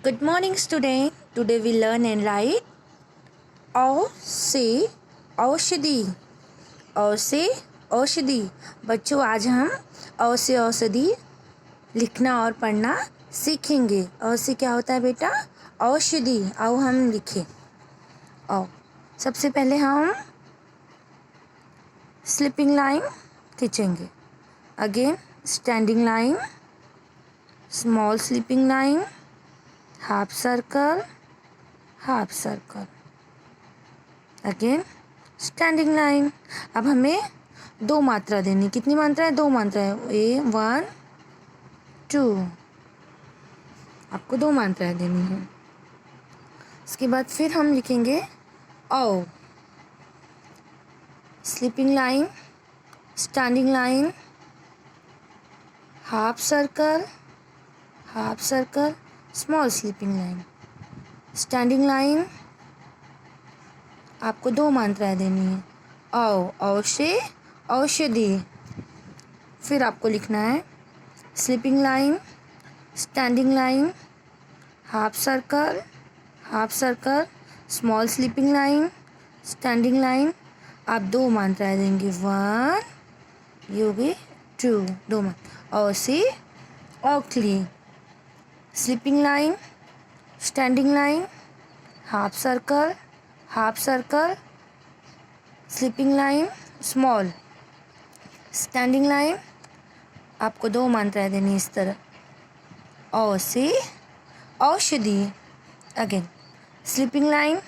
Good morning, student. Today we learn and write औ से औषधि। औ से औषधि। बच्चों आज हम औ से औषधि लिखना और पढ़ना सीखेंगे। औ से क्या होता है बेटा? औषधि। आओ हम लिखें। औ सबसे पहले हम स्लीपिंग लाइन खींचेंगे। Again standing line, small sleeping line, half circle, half circle, again standing line. अब हमें दो मात्रा देनी। कितनी मात्रा है? दो मात्रा है। ए 1 2, आपको दो मात्राएं देनी है। उसके बाद फिर हम लिखेंगे औ। Sleeping line, standing line, half circle, half circle, small sleeping line, standing line. आपको दो मात्राएं देनी है। औ से औषधि। फिर आपको लिखना है sleeping line, standing line, half circle, half circle, small sleeping line, standing line. आप दो मात्राएं देंगे। 1, ये हो गई 2, दो मात्रा। औ से औखली। Sleeping line, standing line, half circle, half circle, sleeping line, small standing line. आपको दो मात्राएं देनी इस तरह। औ से औषधि। Again sleeping line,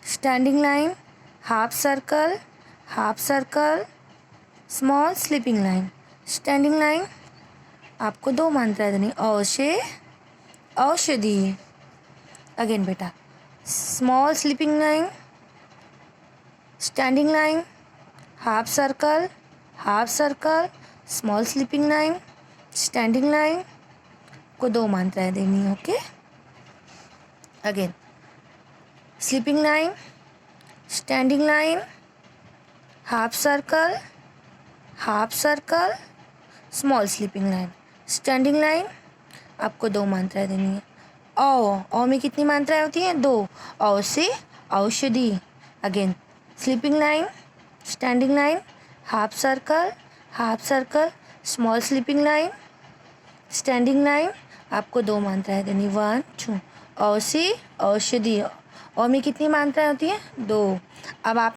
standing line, half circle, half circle, small sleeping line, standing line. आपको दो मात्राएं देनी। औ से औषधि। अगेन बेटा small sleeping line, standing line, half circle, half circle, small sleeping line, standing line. को दो मात्राएं देनी है। Okay, again sleeping line, standing line, half circle, half circle, small sleeping line, standing line. आपको दो मात्राएं देनी है। औ में कितनी मात्राएं होती हैं? दो। औ से औषधि। Again sleeping line, standing line, half circle, half circle, small sleeping line, standing line. आपको दो मात्राएं देनी। 1 2। औ से औषधि। औ में कितनी मात्राएं होती हैं? दो। अब आप